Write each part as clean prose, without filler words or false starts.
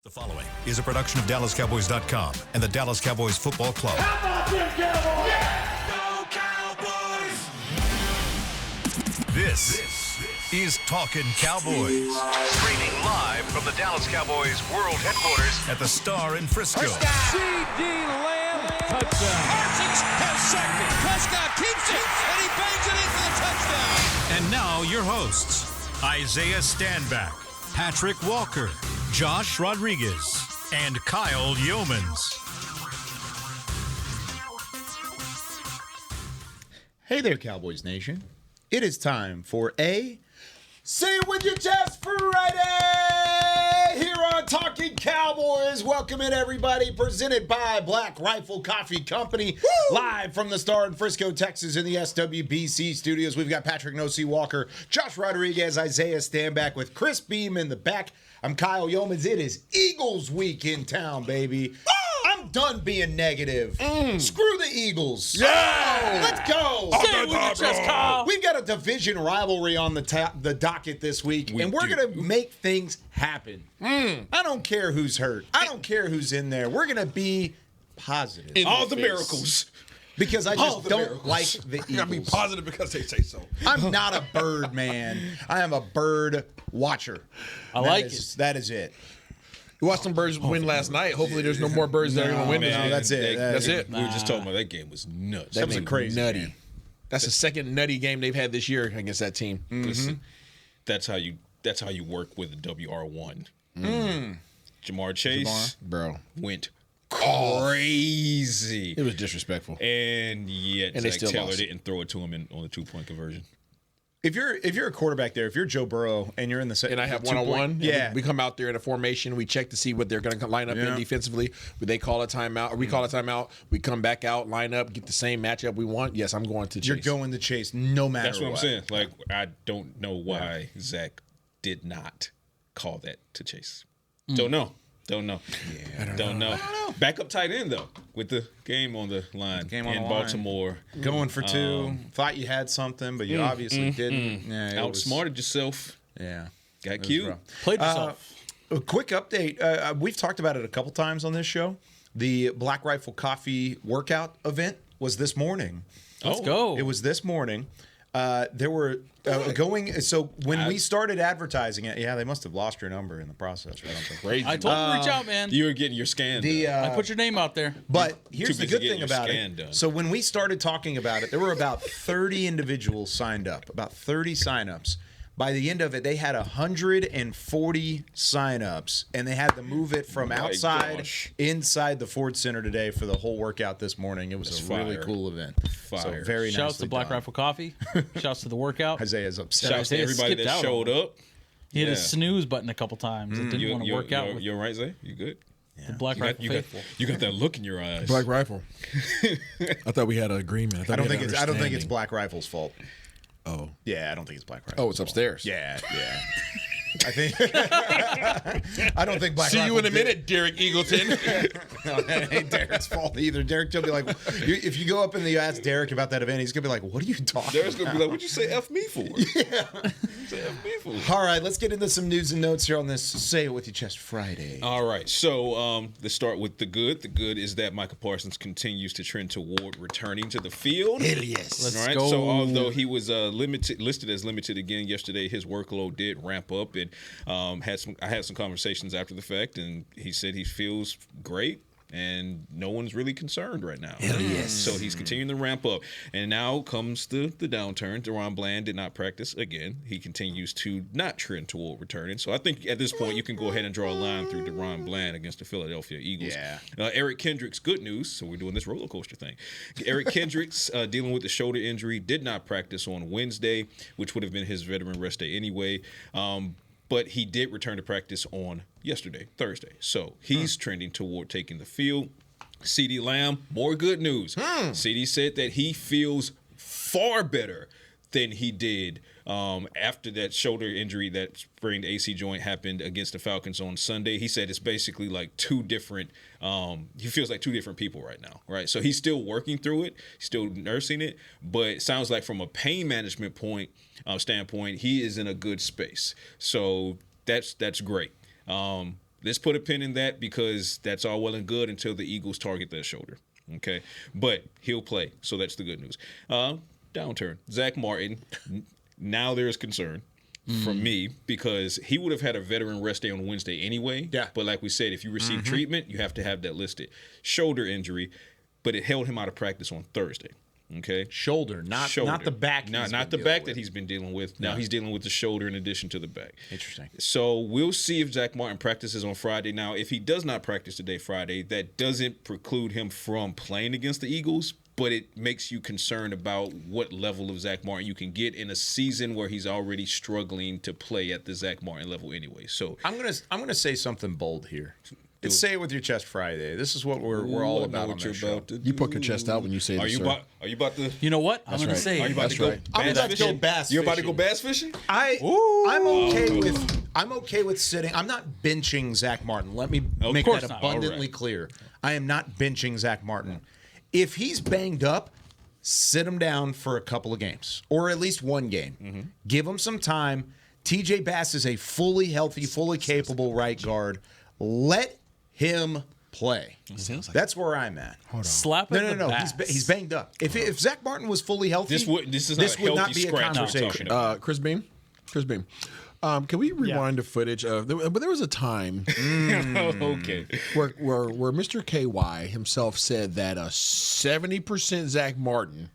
The following is a production of DallasCowboys.com and the Dallas Cowboys Football Club. How about them Cowboys? Yeah! Go Cowboys! This is Talkin Cowboys. Streaming live from the Dallas Cowboys World Headquarters at the Star in Frisco. C.D. Lamb, touchdown. Parsons has sacked it. Prescott keeps it, and he bangs it in for the touchdown. And now your hosts, Isaiah Stanback, Patrik Walker, Josh Rodriguez, and Kyle Youmans. Hey there, Cowboys Nation. It is time for a Say It With Your Chest Friday here on Talkin Cowboys. Welcome in, everybody. Presented by Black Rifle Coffee Company. Woo! Live from the Star in Frisco, Texas in the SWBC studios. We've got Patrik "No-C" Walker, Josh Rodriguez, Isaiah Stanback with Chris Beam in the back. I'm Kyle Youmans. It is Eagles week in town, baby. I'm done being negative. Screw the Eagles. Yeah! Let's go. Say it with your chest, Kyle. We've got a division rivalry on the docket this week, and we're going to make things happen. I don't care who's hurt. I don't care who's in there. We're going to be positive. All the miracles. Because I just don't like the Eagles. You gotta be positive because they say so. I'm not a bird man. I am a bird watcher. That is it. We watched some birds win last night. Hopefully there's no more birds that are going to win this No, game. that's it. That's it. We were just talking about that game was nuts. That was a crazy nutty. game. That's the second nutty game they've had this year against that team. Listen, that's how you work with a WR1. Jamar Chase Bro. went crazy. It was disrespectful. And yet And they Zach still Taylor lost. didn't throw it to him on the 2-point conversion. If you're a quarterback there, if you're Joe Burrow and you're in the And I have 2 point, one-on-one. yeah, We come out there in a formation. We check to see what they're going to line up in defensively. They call a timeout, or we call a timeout. We come back out, line up, get the same matchup we want. Yes, I'm going to Chase. you're going to Chase no matter That's what I'm what. saying. Like, I don't know why Zach did not call that to Chase. Don't know. Yeah, I don't know. Backup tight end, though, with the game on the line Game on in the line. Baltimore. Going for 2. Thought you had something, but you obviously didn't. Yeah, it was- Outsmarted yourself. Yeah. Got It was cute. rough. Played yourself. A quick update. We've talked about it a couple times on this show. The Black Rifle Coffee workout event was this morning. Let's go. It was this morning. There were going. So when we started advertising it, they must have lost your number in the process or something. Crazy. I told him to reach out, man. You were getting your scan The done. I put your name out there. But here's too the busy good getting thing your about scan it. done. So when we started talking about it, there were about 30 individuals signed up, about 30 signups. By the end of it, they had 140 signups, and they had to move it from My outside gosh. inside the Ford Center today for the whole workout this morning. It was That's a really fire. cool event. So Fire. very Shouts to nicely Black done. Rifle Coffee. Shouts to the workout. Isaiah's upset. Shouts to Isaiah everybody skipped that out showed up. He hit his Yeah. snooze button a couple times. and didn't want to work out with You're right, Zay? You good? the Black Rifle faithful. You got that look in your eyes. Black Rifle. I thought we had an agreement. I don't think it's Black Rifle's fault. Oh. Yeah, I don't think it's Black Rifle. Oh, it's upstairs. Yeah. I think. I don't think Black See Rifle you in a did- minute, Derek Eagleton. No, that ain't Derek's fault either. Derek will be like, if you go up and you ask Derek about that event, he's gonna be like, "What are you talking?" Derek's going to be like, what'd you say F me for? Yeah. Say F me for? All right, let's get into some news and notes here on this Say It With Your Chest Friday. All right, so let's start with the good. The good is that Micah Parsons continues to trend toward returning to the field. Hell yes. Let's All right. go. So although he was listed as limited again yesterday, his workload did ramp up, and I had some conversations after the fact, and he said he feels great. And no one's really concerned right now. So he's continuing to ramp up. And now comes the downturn. Deron Bland did not practice again. He continues to not trend toward returning. So I think at this point you can go ahead and draw a line through Deron Bland against the Philadelphia Eagles. Yeah. Eric Kendricks, good news. So we're doing this roller coaster thing. Eric Kendricks, dealing with the shoulder injury, did not practice on Wednesday, which would have been his veteran rest day anyway. But he did return to practice on Thursday. So he's trending toward taking the field. C.D. Lamb, more good news. C.D. said that he feels far better than he did after that shoulder injury, that sprained AC joint happened against the Falcons on Sunday. He said it's basically like two different he feels like two different people right now, right? So he's still working through it, still nursing it, but it sounds like from a pain management standpoint, he is in a good space. So that's great. Let's put a pin in that because that's all well and good until the Eagles target that shoulder. Okay, but he'll play, so that's the good news. Downturn. Zack Martin. Now there's concern from me because he would have had a veteran rest day on Wednesday anyway. Yeah. But like we said, if you receive treatment, you have to have that listed. Shoulder injury, but it held him out of practice on Thursday. Okay. Shoulder, not the back. Not the back that he's been dealing with. Now he's dealing with the shoulder in addition to the back. Interesting. So we'll see if Zack Martin practices on Friday. Now, if he does not practice today, Friday, that doesn't preclude him from playing against the Eagles, but it makes you concerned about what level of Zack Martin you can get in a season where he's already struggling to play at the Zack Martin level anyway. So I'm gonna say something bold here. It's Say It With Your Chest Friday. This is what we're all about on this show. You poke your chest out when you say this, sir. Are you about to? You know what? I'm going to say Are you about to go I'm bass about to go fishing? bass You're about to go fishing. bass fishing? I'm okay with sitting. I'm not benching Zack Martin. Let me make course that not. abundantly clear. I am not benching Zack Martin. If he's banged up, sit him down for a couple of games or at least one game. Give him some time. TJ Bass is a fully healthy, fully capable right guard. Let him play. That's where I'm at. Slap at No. the bass. He's banged up. If Zack Martin was fully healthy, This is not a would not healthy be a scratch we're conversation. talking about. Chris Beam. Can we rewind the footage of? But there was a time Okay. where Mr. KY himself said that a 70% Zack Martin,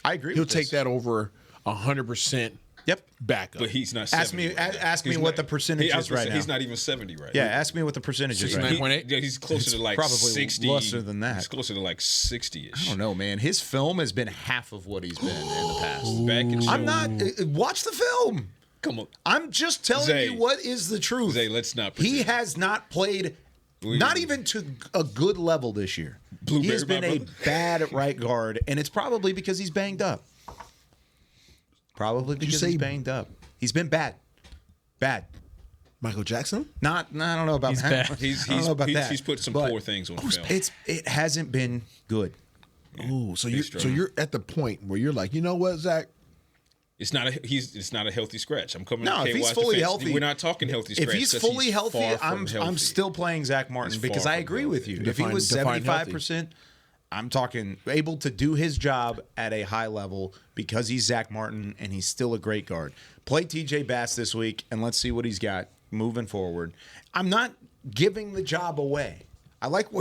I agree. he'll with take this. that over 100%. Yep. Backup. But he's not Ask 70 me- right now. ask me He's what the percentage I was is gonna right say, now. He's not even 70 right Yeah, now. ask me what the percentage is right now. 69.8? Yeah, he's closer to like probably 60. lesser than that. He's closer to like 60-ish. I don't know, man. His film has been half of what he's been in the past. Back and I'm not. Watch the film. Come on. I'm just telling Zay. you what is the truth. Zay, let's not He pretend. has not played, not even to a good level this year. Blueberry, he has been my a brother. bad right guard, and it's probably because he's banged up. Probably because say- he's banged up. He's been bad. Bad. Michael Jackson? Not. I don't know about that. bad. He's I don't know about that. he's put some But poor things on film. it hasn't been good. Oh, so He's you're at the point where you're like, you know what, Zach? It's not a healthy scratch. I'm coming. No, to if he's KY's fully defense. healthy, we're not talking healthy scratch. If he's 'cause fully healthy, far I'm from healthy. still playing Zack Martin He's because far I from agree with you. healthy. If he was Define 75%, I'm talking able to do his job at a high level because he's Zack Martin and he's still a great guard. Play TJ Bass this week and let's see what he's got moving forward. I'm not giving the job away. I like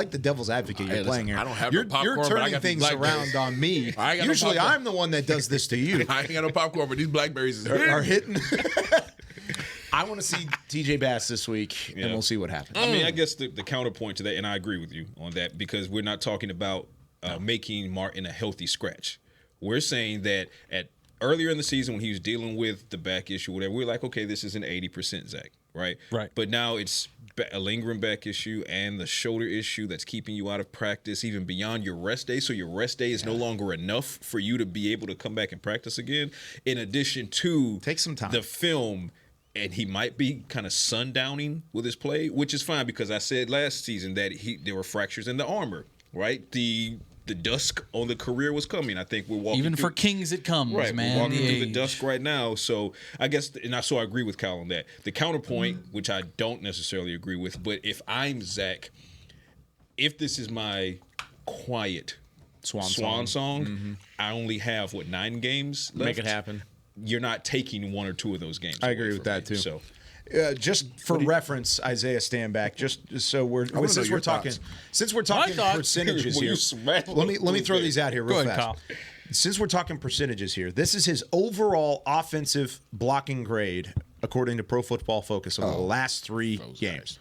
the devil's advocate you're Hey, playing listen, here. I don't have you're, no popcorn, you're but I turning got these things blackberries. around on me. I ain't got no Usually popcorn. I'm the one that does this to you. I ain't got no popcorn, but these blackberries is Are hitting. I want to see TJ Bass this week, and we'll see what happens. I mean, I guess the counterpoint to that, and I agree with you on that, because we're not talking about making Martin a healthy scratch. We're saying that earlier in the season when he was dealing with the back issue, whatever, we're like, okay, this is an 80% Zach, right? Right. But now it's a lingering back issue and the shoulder issue that's keeping you out of practice even beyond your rest day. So your rest day is no longer enough for you to be able to come back and practice again. In addition to Take some time. the film. And he might be kind of sundowning with his play, which is fine because I said last season that there were fractures in the armor, right? The dusk on the career was coming. I think we're walking Even through, for kings, it comes, right, man. we're walking through the age. dusk right now. So I guess, so I agree with Kyle on that. The counterpoint, which I don't necessarily agree with, but if I'm Zach, if this is my quiet swan song, I only have 9 games left. Make it happen. You're not taking 1 or 2 of those games. I away agree with from that me. too. So Just for reference, Isaiah Stanback. Just so know since your we're talking thoughts. thoughts. percentages Well, here. you smacked Let me throw these out here real Go ahead, fast. Since we're talking percentages here, this is his overall offensive blocking grade according to Pro Football Focus over the last 3 games.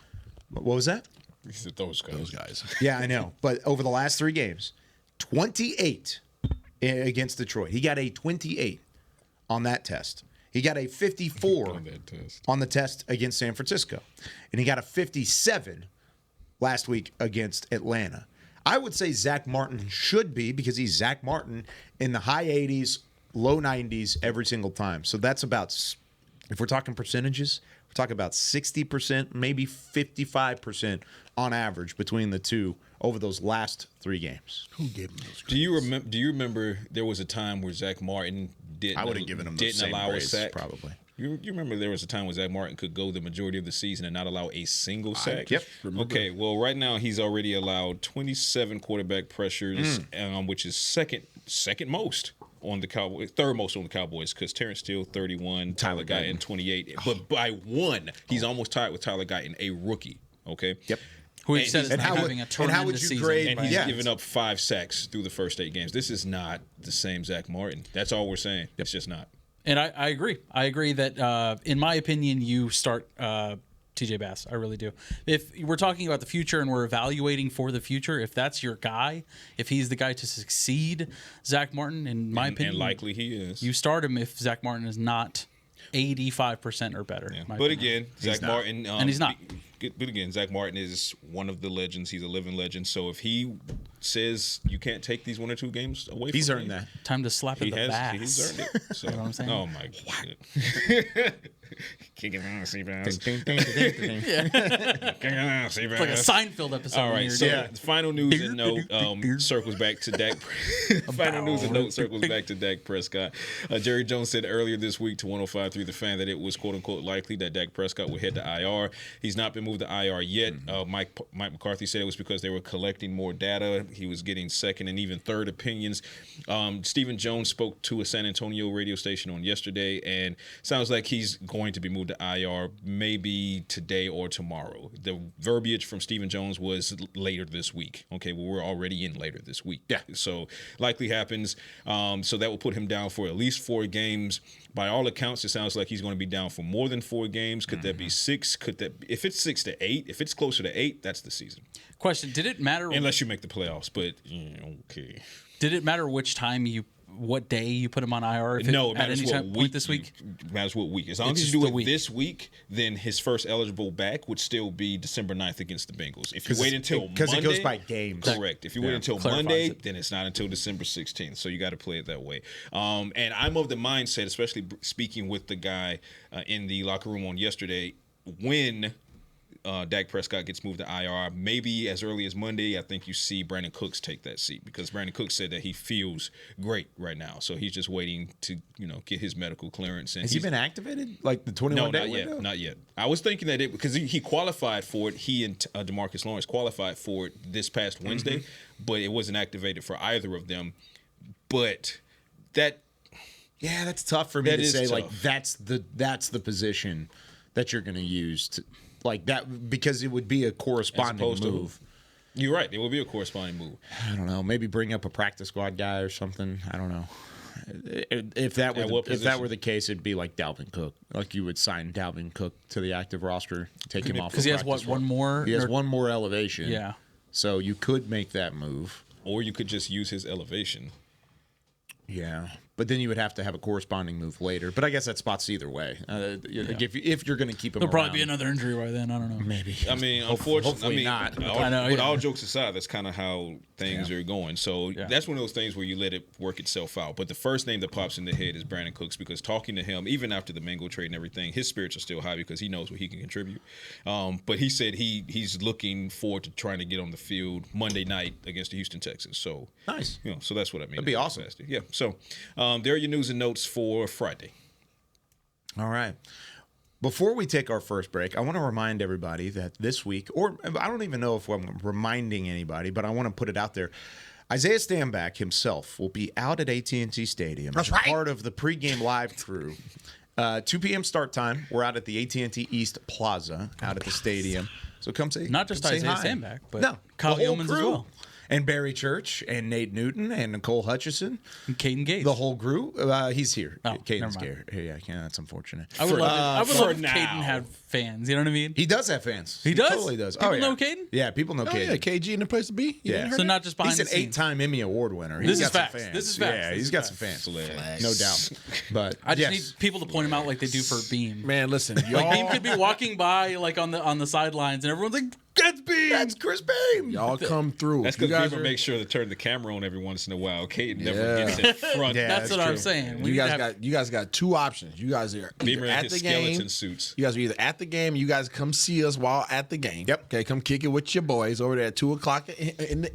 What was that? He said those guys. Yeah, I know. But over the last 3 games, 28 against Detroit. He got a 28 on that test. He got a 54 on the test against San Francisco. And he got a 57 last week against Atlanta. I would say Zack Martin should be, because he's Zack Martin, in the high 80s, low 90s every single time. So that's about, if we're talking percentages, we're talking about 60%, maybe 55% on average between the two over those last 3 games. Who gave him those? Do you remember there was a time where Zack Martin didn't I would have given him those didn't same allow grades, a sack? probably. You remember there was a time when Zack Martin could go the majority of the season and not allow a single sack? Yep. Okay, well, right now he's already allowed 27 quarterback pressures, which is second most on the Cowboys, third most on the Cowboys, because Terrence Steele 31, Tyler Guyton 28, but by one, he's almost tied with Tyler Guyton, a rookie. Okay. Yep. Who he said is and not how having a would- tremendous and how would you season. grade- And he's Yeah. given up 5 sacks through the first 8 games. This is not the same Zack Martin. That's all we're saying. It's just not. And I agree. I agree that, in my opinion, you start TJ Bass. I really do. If we're talking about the future and we're evaluating for the future, if that's your guy, if he's the guy to succeed, Zack Martin, in my opinion, And likely he is. you start him if Zack Martin is not 85% or better. Yeah. in my But opinion. again, Zack Martin, And he's not. But again, Zack Martin is one of the legends. He's a living legend. So if he says you can't take these 1 or 2 games away, He's from earned me, that. Time to slap He in the bass. he's earned it. So, You know what I'm saying? Oh my god! Kicking on, Seabass. Kicking on, Seabass. It's like a Seinfeld episode. All when right, you're so doing- the final news and note circles back to Dak. Final news and note circles back to Dak Prescott. Jerry Jones said earlier this week to 105.3 The Fan that it was quote unquote likely that Dak Prescott would head to IR. He's not been moved to IR yet. Mike McCarthy said it was because they were collecting more data. He was getting second and even third opinions. Stephen Jones spoke to a San Antonio radio station on yesterday, and sounds like he's going to be moved to IR maybe today or tomorrow. The verbiage from Stephen Jones was later this week. Okay, well, we're already in later this week. Yeah. So likely happens. So that will put him down for at least 4 games. By all accounts, it sounds like he's going to be down for more than 4 games. Could that be 6? Could that? If it's 6 to 8, if it's closer to 8, that's the season. Question: Did it matter? Unless you make the playoffs, but okay. Did it matter which time what day you put him on IR? If No, it at matters any what point week. this week. It matters what week. As long It's as just you do the it week. this week, then his first eligible back would still be December 9th against the Bengals. If you wait until Monday, because it goes by games. Correct. If you wait until Clarifies Monday, it. then it's not until December 16th. So you got to play it that way. And I'm of the mindset, especially speaking with the guy in the locker room on yesterday, when Dak Prescott gets moved to IR, maybe as early as Monday, I think you see Brandon Cooks take that seat, because Brandon Cooks said that he feels great right now. So he's just waiting to, get his medical clearance. And Has he been activated? Like the 21 day not window? yet. Not yet. I was thinking that because he qualified for it. He and DeMarcus Lawrence qualified for it this past Wednesday, but it wasn't activated for either of them. But that. Yeah, that's tough for me That to is say. tough. Like that's the position that you're going to use to, like that, because it would be a corresponding opposed to who? move. You're right. It will be a corresponding move. I don't know. Maybe bring up a practice squad guy or something. I don't know. If that were the case, it'd be like Dalvin Cook. Like you would sign Dalvin Cook to the active roster, take him off. Because he has one more. He has one more elevation. Yeah. So you could make that move. Or you could just use his elevation. Yeah, but then you would have to have a corresponding move later. But I guess that spots either way. Like if you're going to keep him, There'll probably be around, another injury by then. I don't know. maybe. I mean, unfortunately, hopefully not. I know, With yeah. all jokes aside, that's kind of how things are going. So that's one of those things where you let it work itself out. But the first name that pops in the head is Brandon Cooks, because talking to him, even after the Mango trade and everything, his spirits are still high because he knows what he can contribute. But he said he's looking forward to trying to get on the field Monday night against the Houston Texans. So Nice. So that's what I mean. That'd be awesome. Yeah. So there are your news and notes for Friday. All right. Before we take our first break, I want to remind everybody that this week, or I don't even know if I'm reminding anybody, but I want to put it out there. Isaiah Stanback himself will be out at AT&T Stadium as part of the pregame live crew. 2 p.m. start time. We're out at the AT&T East Plaza out at the stadium. So come say Not just come say Isaiah hi. Stanback, but no, Kyle the whole Youmans as crew. well. And Barry Church and Nate Newton and Nicole Hutchison. And Caden Gates. The whole group. He's here. Oh, Caden's never mind. here. Yeah, that's unfortunate. I would love for if now. Caden had fans. You know what I mean? He does have fans. He does? Totally does. People yeah. know Caden? Yeah, people know Oh, Caden. yeah, KG in the place to be. You Yeah. ain't heard So that? not just behind He's the an scenes. 8-time Emmy Award winner. This He's is got facts. some fans. This is facts. Yeah, This he's is got facts. some fans. Flex. No doubt. But I just yes. need people to point him out like they do for Beam. Man, listen, y'all, Like Beam could be walking by like on the sidelines, and everyone's like, "That's Beam." That's Chris Beam. y'all come through. That's You because guys Beamer are- makes sure to turn the camera on every once in a while. Caden never Yeah. gets in front. Yeah, That's what true. I'm saying. We You need to guys have- got two options. You guys are Beamer either and at his the skeleton game. suits. You guys are either at the game. You guys come see us while at the game. Yep. Okay, come kick it with your boys over there at 2:00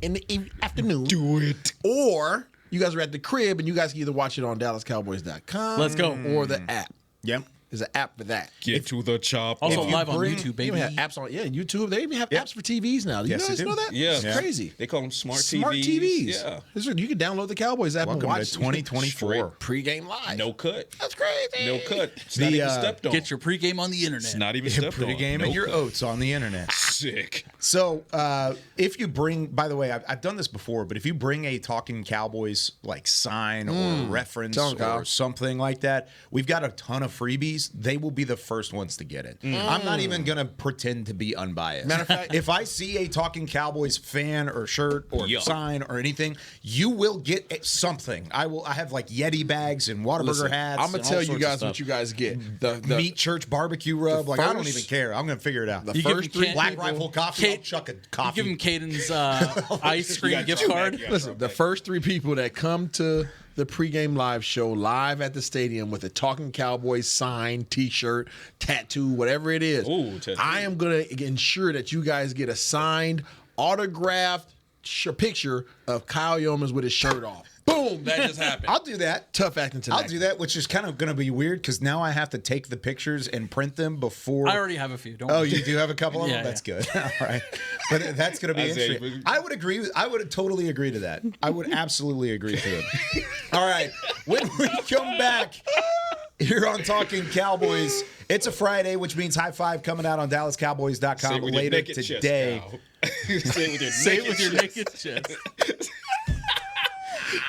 in the afternoon. Do it. Or you guys are at the crib and you guys can either watch it on DallasCowboys.com. Let's go. Or the app. Yep. There's an app for that. Get to the chopper. Also If you live on bring- YouTube, baby. You have apps on YouTube. They even have apps for TVs now. You Yes, guys they do. know that? Yeah. It's crazy. They call them smart Smart TVs. TVs. Yeah. You can download the Cowboys app Welcome and watch to 2024. pregame live. No cut. That's crazy. No cut. It's not even stepped on. Get your pregame on the internet. It's not even stepped on. Pregame No and your cut. oats on the internet. Sick. So if you bring, by the way, I've done this before, but if you bring a Talkin Cowboys like sign or reference Tell 'em, Kyle. or something like that, we've got a ton of freebies. They will be the first ones to get it. I'm not even gonna pretend to be unbiased. Matter of fact- if I see a Talkin Cowboys fan or shirt or Yeah. sign or anything, you will get something. I have like Yeti bags and Whataburger Listen, hats. I'm gonna and all tell you sorts of guys stuff. what you guys get. The Meat church barbecue rub. Like I don't first- even care. I'm gonna figure it out. the You give first them three can- Black people- Rifle coffee. Kate- I'll chuck a You coffee. give him Caden's ice cream gift try card. that, yeah. Listen, the first three people that come to the pregame live show live at the stadium with a Talking Cowboys sign, T-shirt, tattoo, whatever it is, Ooh, tattoo. I am going to ensure that you guys get a signed, autographed picture of Kyle Youmans with his shirt off. Boom! That just happened. I'll do that. Tough acting tonight. I'll do that, which is kind of going to be weird because now I have to take the pictures and print them before. I already have a few. Don't Oh, worry. you do have a couple of them? Yeah, That's good. All right. But that's going to be Isaiah, interesting. I would agree. I would totally agree to that. I would absolutely agree to it. All right. When we come back here on Talking Cowboys, it's a Friday, which means High Five coming out on Say DallasCowboys.com it with your later naked chest, today. Kyle. Say it with your Say it naked with your chest. naked chest.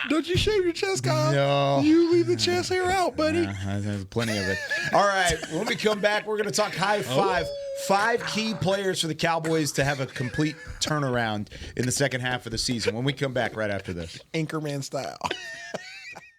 Don't you shave your chest, Kyle? No. You leave the chest hair out, buddy. There's plenty of it. All right. When we come back, we're going to talk High Five. 5 key players for the Cowboys to have a complete turnaround in the second half of the season. When we come back right after this. Anchorman style.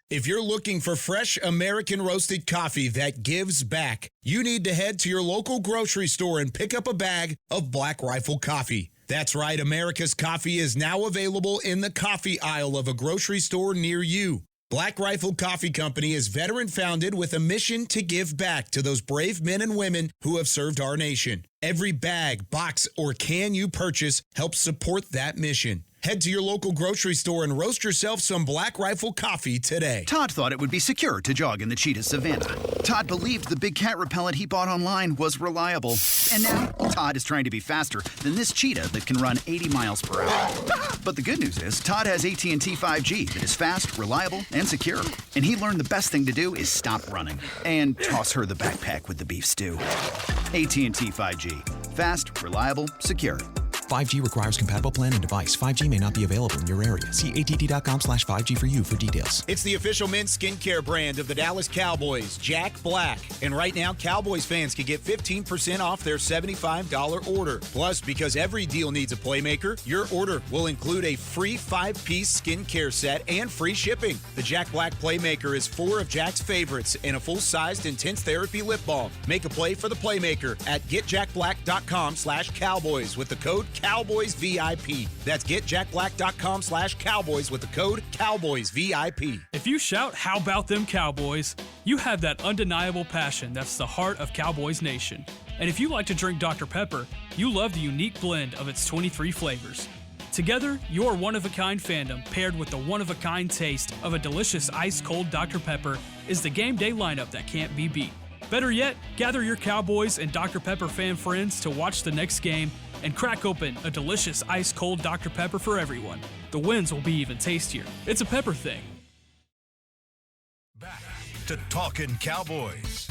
If you're looking for fresh American roasted coffee that gives back, you need to head to your local grocery store and pick up a bag of Black Rifle coffee. That's right, America's coffee is now available in the coffee aisle of a grocery store near you. Black Rifle Coffee Company is veteran-founded with a mission to give back to those brave men and women who have served our nation. Every bag, box, or can you purchase helps support that mission. Head to your local grocery store and roast yourself some Black Rifle coffee today. Todd thought it would be secure to jog in the cheetah savanna. Todd believed the big cat repellent he bought online was reliable. And now, Todd is trying to be faster than this cheetah that can run 80 miles per hour. But the good news is, Todd has AT&T 5G that is fast, reliable, and secure. And he learned the best thing to do is stop running and toss her the backpack with the beef stew. AT&T 5G. Fast, reliable, secure. 5G requires compatible plan and device. 5G may not be available in your area. See att.com/5G for you for details. It's the official men's skincare brand of the Dallas Cowboys, Jack Black. And right now, Cowboys fans can get 15% off their $75 order. Plus, because every deal needs a playmaker, your order will include a free 5-piece skincare set and free shipping. The Jack Black Playmaker is 4 of Jack's favorites and a full-sized intense therapy lip balm. Make a play for the playmaker at getjackblack.com/Cowboys with the code CowboysVIP. That's getjackblack.com/Cowboys with the code CowboysVIP. If you shout, "How about them Cowboys?" you have that undeniable passion that's the heart of Cowboys Nation. And if you like to drink Dr. Pepper, you love the unique blend of its 23 flavors. Together, your one-of-a-kind fandom paired with the one-of-a-kind taste of a delicious ice-cold Dr. Pepper is the game day lineup that can't be beat. Better yet, gather your Cowboys and Dr. Pepper fan friends to watch the next game and crack open a delicious ice-cold Dr. Pepper for everyone. The wins will be even tastier. It's a pepper thing. Back to Talkin' Cowboys.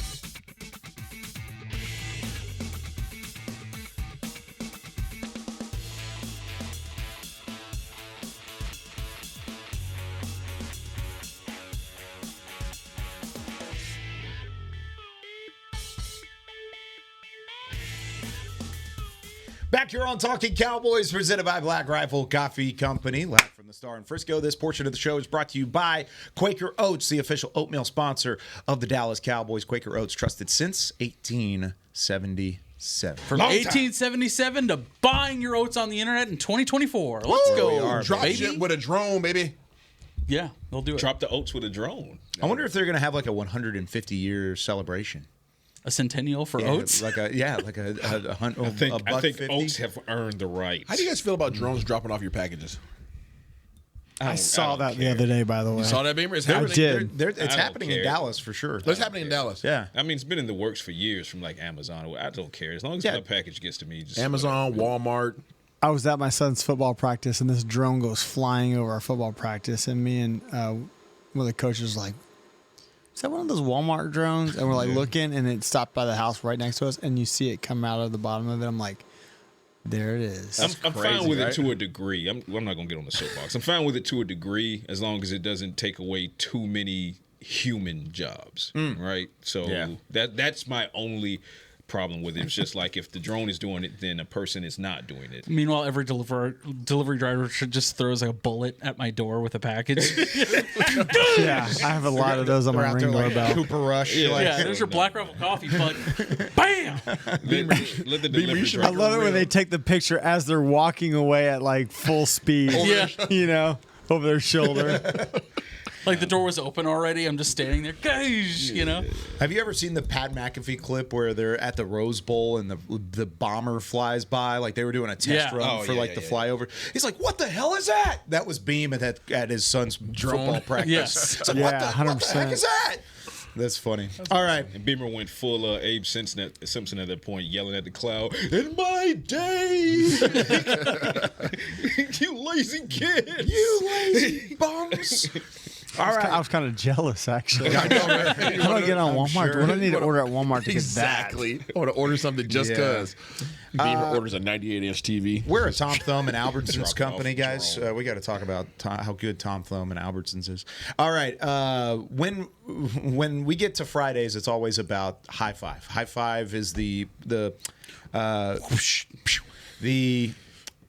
Back here on Talking Cowboys, presented by Black Rifle Coffee Company. Live from the Star in Frisco. This portion of the show is brought to you by Quaker Oats, the official oatmeal sponsor of the Dallas Cowboys. Quaker Oats, trusted since 1877. From 1877 to buying your oats on the internet in 2024. Let's go, Drop baby. shit with a drone, baby. Yeah, they'll do it. Drop the oats with a drone. I wonder if they're going to have like a 150-year celebration. A centennial for oats? Like a I think $150. oats have earned the right. How do you guys feel about drones dropping off your packages? I saw that the other day, by the way. You saw that, Beamer? It's I happening. did. It's happening in Dallas for sure. It's happening in Dallas. Yeah. I mean, it's been in the works for years from like Amazon. I don't care. As long as my package gets to me. Just Amazon, Walmart. I was at my son's football practice, and this drone goes flying over our football practice, and me and one of the coaches was like, is that one of those Walmart drones? And we're like looking, and it stopped by the house right next to us, and you see it come out of the bottom of it. I'm like, there it is. I'm crazy, fine with right? it to a degree. I'm not going to get on the soapbox. I'm fine with it to a degree as long as it doesn't take away too many human jobs, right? So that's my only problem with it. It's just like if the drone is doing it, then a person is not doing it. Meanwhile, every delivery driver should just throws like a bullet at my door with a package. Yeah, I have a lot of those on my ring doorbell. Cooper Rush. Yeah, there's your Black Rifle coffee, bud. Bam! Let the delivery I driver. love it when they take the picture as they're walking away at like full speed. Yeah. You know, over their shoulder. Like the door was open already. I'm just standing there. Guys, you know. Have you ever seen the Pat McAfee clip where they're at the Rose Bowl and the bomber flies by? Like they were doing a test run for the flyover. He's like, "What the hell is that?" That was Beam at his son's football practice. Yes. It's like, what the heck is that? That's funny. All right. And Beamer went full Abe Simpson at that point, yelling at the cloud, "In my day, you lazy kids, you lazy bums." All right. I was kind of jealous, actually. How do I get on Walmart? sure. What do I need to order at Walmart to Exactly. I want to order something just because. Beamer orders a 98-inch TV. We're a Tom Thumb and Albertsons company, guys. We got to talk about how good Tom Thumb and Albertsons is. All right. When we get to Fridays, it's always about high five. High five is the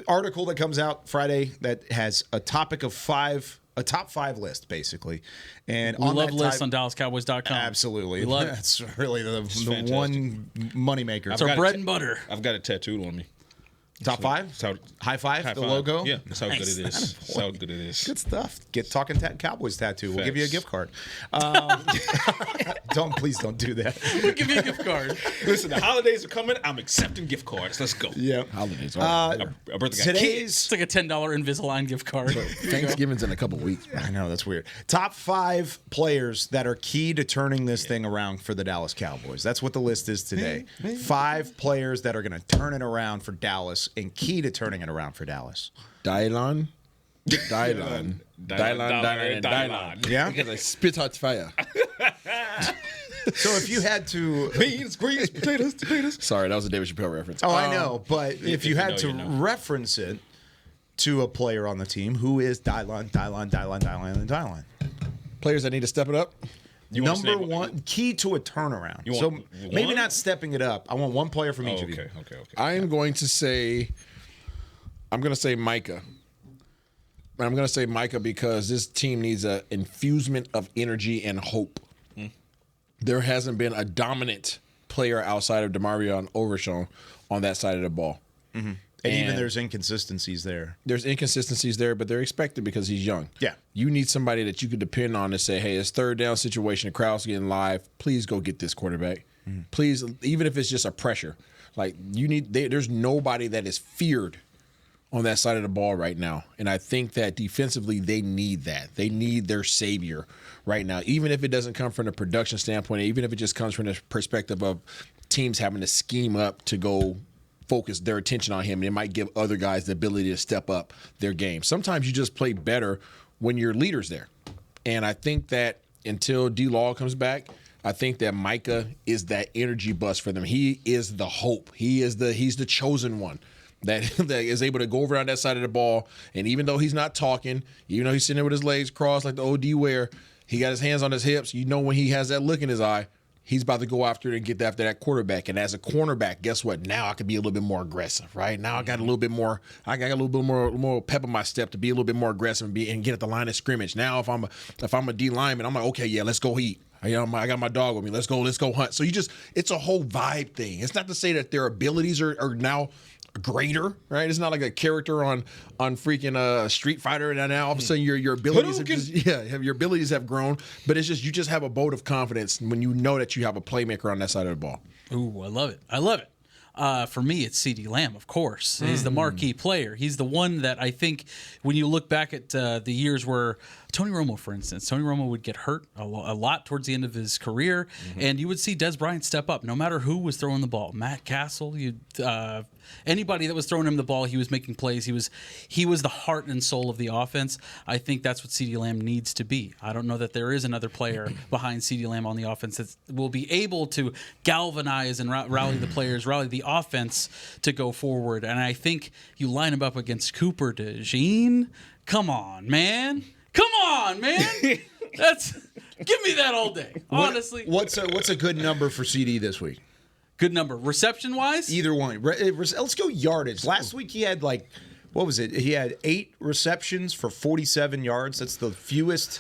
article that comes out Friday that has a topic of a top 5 list, basically. And We on love that lists on DallasCowboys.com. Absolutely. We love it. That's really the one moneymaker. It's our bread and butter. I've got it tattooed on me. Top 5? High five, the logo? Yeah, that's how good it is. That's how good it is. Good stuff. Get Talkin Cowboys tattoo. We'll give you a gift card. Please don't do that. We'll give you a gift card. Listen, the holidays are coming. I'm accepting gift cards. Let's go. Yeah. Holidays are. It's like a $10 Invisalign gift card. Thanksgiving's in a couple weeks. I know, that's weird. Top 5 players that are key to turning this thing around for the Dallas Cowboys. That's what the list is today. 5 players that are going to turn it around for Dallas and key to turning it around for Dallas. Dylan. Yeah? Because I spit hot fire. So if you had to... Beans, greens, potatoes. Sorry, that was a David Chappelle reference. Oh, I know. But if you had to reference it to a player on the team, who is Dylan? Players that need to step it up? Number one, key to a turnaround. So maybe not stepping it up. I want one player from each of you. Okay. I'm going to say Micah. I'm going to say Micah because this team needs an infusement of energy and hope. There hasn't been a dominant player outside of DeMarvion Overshown on that side of the ball. Mm-hmm. And even there's inconsistencies there. There's inconsistencies there, but they're expected because he's young. Yeah. You need somebody that you could depend on to say, hey, it's third down situation, the crowd's getting live. Please go get this quarterback. Please, even if it's just a pressure. Like, there's nobody that is feared on that side of the ball right now. And I think that defensively, they need that. They need their savior right now. Even if it doesn't come from a production standpoint, even if it just comes from the perspective of teams having to scheme up to go focus their attention on him, and it might give other guys the ability to step up their game. Sometimes you just play better when your leader's there. And I think that until D-Law comes back, I think that Micah is that energy bus for them. He is the hope. He's the chosen one that is able to go over on that side of the ball. And even though he's not talking, even though he's sitting there with his legs crossed like the OD wear, he got his hands on his hips. You know when he has that look in his eye, he's about to go after it and get after that quarterback. And as a cornerback, guess what? Now I can be a little bit more aggressive, right? Now I got a little bit more more pep in my step to be a little bit more aggressive and get at the line of scrimmage. Now if I'm a D lineman, I'm like, okay, yeah, let's go eat. I got my dog with me. Let's go hunt. So it's a whole vibe thing. It's not to say that their abilities are now greater, right? It's not like a character on freaking Street Fighter, and now all of a sudden your abilities your abilities have grown. But it's just you just have a boat of confidence when you know that you have a playmaker on that side of the ball. Ooh, I love it. For me, it's CeeDee Lamb, of course. He's the marquee player. He's the one that I think when you look back at the years where Tony Romo, for instance, Tony Romo would get hurt a lot towards the end of his career, and you would see Des Bryant step up no matter who was throwing the ball. Matt Castle, anybody that was throwing him the ball, he was making plays. He was the heart and soul of the offense. I think that's what CeeDee Lamb needs to be. I don't know that there is another player behind CeeDee Lamb on the offense that will be able to galvanize and rally the players, rally the offense to go forward. And I think you line him up against Cooper DeJean. Come on, man. Give me that all day. Honestly. What's a good number for CD this week? Good number. Reception-wise? Either one. Let's go yardage. Last week he had what was it? He had 8 receptions for 47 yards. That's the fewest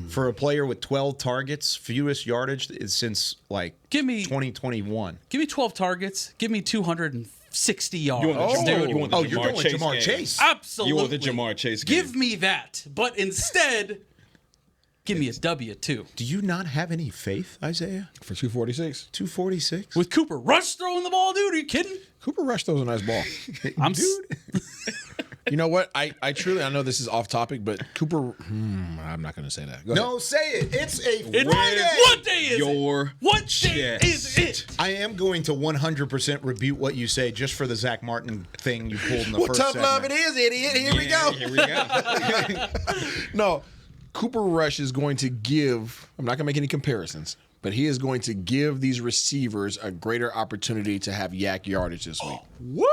for a player with 12 targets. Fewest yardage since 2021. Give me 12 targets. Give me 260 yards. You want the you're going Jamar Chase. Absolutely. You want the Jamar Chase game. Give me that. But instead, give me a W2. Do you not have any faith, Isaiah? For 246. 246? With Cooper Rush throwing the ball, dude? Are you kidding? Cooper Rush throws a nice ball. You know what? I know this is off topic, but Cooper. I'm not going to say that. Go no, ahead. say it. It's a Friday. What day is it? What day is it? I am going to 100% rebuke what you say just for the Zack Martin thing you pulled in the first tough segment. love it is, idiot. Here we go. Here we go. No, Cooper Rush is going to give. I'm not going to make any comparisons, but he is going to give these receivers a greater opportunity to have yak yardage this week. Woo!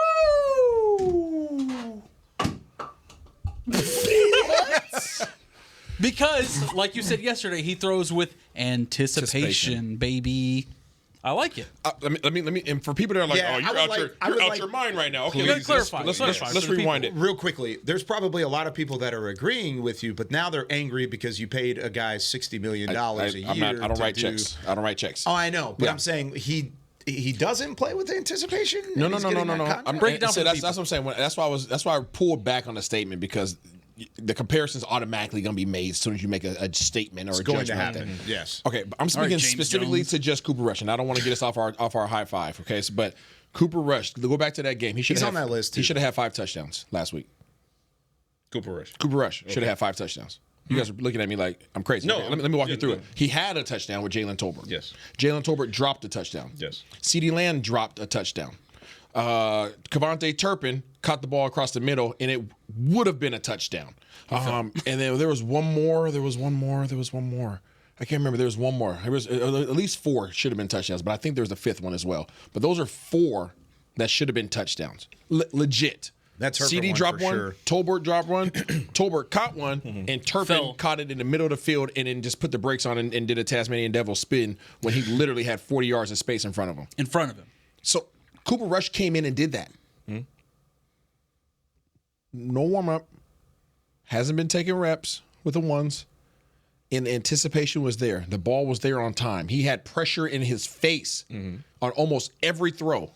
Because, like you said yesterday, he throws with anticipation, baby. I like it. Let me. And for people that are like, you're out your mind right now. Okay, let's rewind it real quickly. There's probably a lot of people that are agreeing with you, but now they're angry because you paid a guy $60 million a year. I don't write checks. I don't write checks. Oh, I know, but I'm saying he doesn't play with anticipation. No. I'm breaking down. That's what I'm saying. That's why I pulled back on the statement, because the comparison's automatically going to be made as soon as you make a statement or a judgment. Going to happen. Yes. Okay, but I'm speaking specifically to just Cooper Rush, and I don't want to get us off our high five. Okay, but Cooper Rush, go back to that game. He's on that list too. He should have had 5 touchdowns last week. Cooper Rush should have had 5 touchdowns. You guys are looking at me like I'm crazy. No, okay, let me walk you through it. He had a touchdown with Jalen Tolbert. Yes. Jalen Tolbert dropped a touchdown. Yes. CeeDee Lamb dropped a touchdown. Kevontae Turpin caught the ball across the middle, and it would have been a touchdown. And then there was one more. I can't remember. There was one more. There was at least 4 should have been touchdowns, but I think there was a 5th one as well. But those are 4 that should have been touchdowns. Legit. That's her. CD dropped one. Sure. Tolbert dropped one. Tolbert caught one, and Turpin caught it in the middle of the field, and then just put the brakes on and did a Tasmanian Devil spin when he literally had 40 yards of space in front of him. So Cooper Rush came in and did that. No warm-up. Hasn't been taking reps with the ones. And the anticipation was there. The ball was there on time. He had pressure in his face on almost every throw.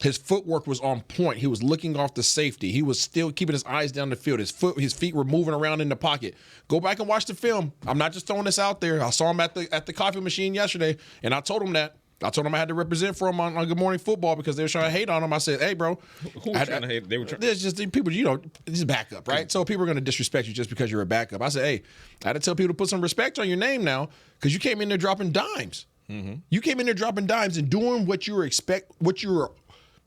His footwork was on point. He was looking off the safety. He was still keeping his eyes down the field. His feet were moving around in the pocket. Go back and watch the film. I'm not just throwing this out there. I saw him at the coffee machine yesterday, and I told him that. I told him I had to represent for him on Good Morning Football because they were trying to hate on him. I said, "Hey, bro, who was trying to hate? They were trying. There's just people, this is backup, right? So people are going to disrespect you just because you're a backup." I said, "Hey, I had to tell people to put some respect on your name now because you came in there dropping dimes. You came in there dropping dimes and doing what you were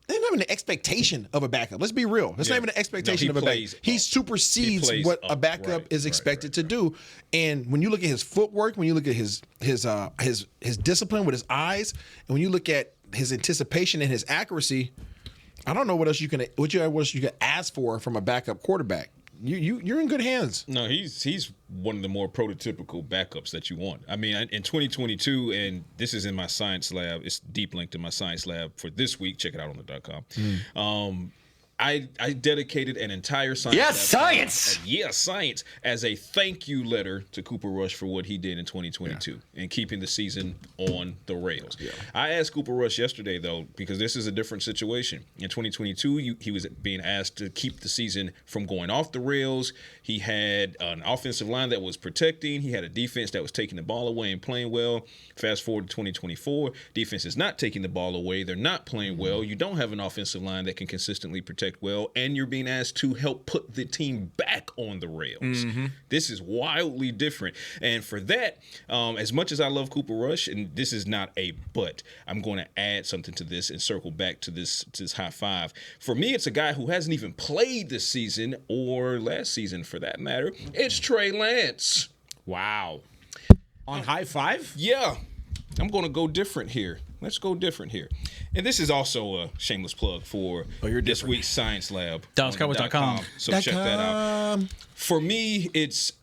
They're not even an expectation of a backup. Let's be real. That's not even an expectation of a backup. He supersedes what a backup is expected to do. And when you look at his footwork, when you look at his discipline with his eyes, and when you look at his anticipation and his accuracy, I don't know what else you can ask for from a backup quarterback. You're in good hands. No, he's one of the more prototypical backups that you want. I mean, in 2022, and this is in my science lab. It's deep linked in my science lab for this week. Check it out on the .com. I dedicated an entire science. Science as a thank you letter to Cooper Rush for what he did in 2022 and keeping the season on the rails. Yeah. I asked Cooper Rush yesterday though, because this is a different situation. In 2022, he was being asked to keep the season from going off the rails. He had an offensive line that was protecting. He had a defense that was taking the ball away and playing well. Fast forward to 2024, defense is not taking the ball away. They're not playing well. You don't have an offensive line that can consistently protect well, and you're being asked to help put the team back on the rails. This is wildly different. And for that, as much as I love Cooper Rush, and this is not a but, I'm going to add something to this and circle back to this high five. For me, it's a guy who hasn't even played this season or last season for that matter. It's Trey Lance. Wow. On high five? Yeah. I'm going to go different here. Let's go different here. And this is also a shameless plug for this week's Science Lab. DallasCowboys.com. So check that out. For me,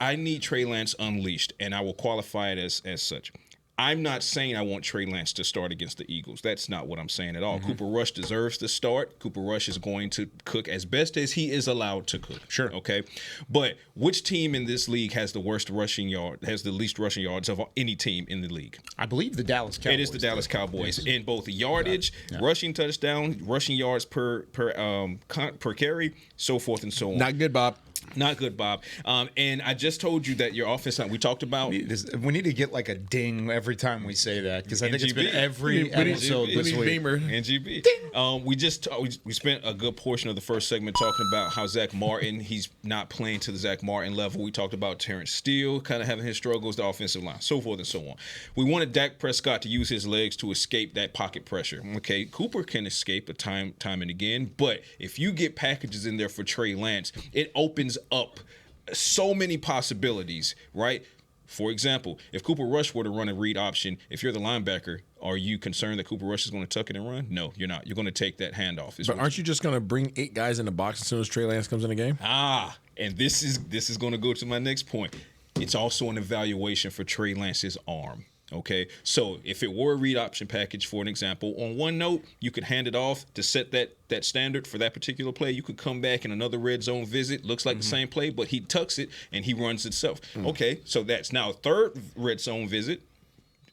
I need Trey Lance unleashed, and I will qualify it as such. I'm not saying I want Trey Lance to start against the Eagles. That's not what I'm saying at all. Cooper Rush deserves to start. Cooper Rush is going to cook as best as he is allowed to cook. Sure. Okay. But which team in this league has the least rushing yards of any team in the league? I believe the Dallas Cowboys. It is the Dallas Cowboys in both yardage, rushing touchdown, rushing yards per carry, so forth and so on. Not good, Bob. Not good, Bob. And I just told you that your offense line, we talked about. We need to get like a ding every time we say that, because I think it's been every episode this week. Beamer. NGB. We spent a good portion of the first segment talking about how Zack Martin, he's not playing to the Zack Martin level. We talked about Terrence Steele kind of having his struggles, the offensive line, so forth and so on. We wanted Dak Prescott to use his legs to escape that pocket pressure. Okay, Cooper can escape time and again, but if you get packages in there for Trey Lance, it opens up so many possibilities, right? For example, if Cooper Rush were to run a read option, if you're the linebacker, are you concerned that Cooper Rush is going to tuck it and run? No, you're not. You're going to take that handoff. But aren't you just going to bring 8 guys in the box as soon as Trey Lance comes in the game? And this is going to go to my next point. It's also an evaluation for Trey Lance's arm. Okay, so if it were a read option package, for an example, on one note, you could hand it off to set that standard for that particular play. You could come back in another red zone visit, looks like the same play, but he tucks it and he runs itself. Okay, so that's now a third red zone visit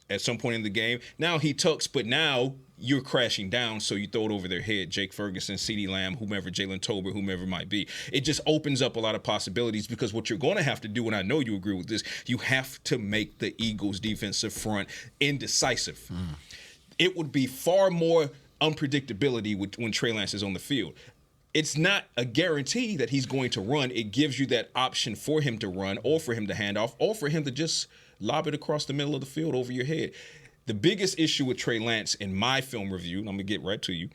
at some point in the game. Now he tucks, but now you're crashing down, so you throw it over their head. Jake Ferguson, CeeDee Lamb, whomever, Jalen Tolbert, whomever it might be. It just opens up a lot of possibilities, because what you're going to have to do, and I know you agree with this, you have to make the Eagles' defensive front indecisive. It would be far more unpredictability when Trey Lance is on the field. It's not a guarantee that he's going to run. It gives you that option for him to run, or for him to hand off, or for him to just lob it across the middle of the field over your head. The biggest issue with Trey Lance in my film review, and I'm going to get right to you,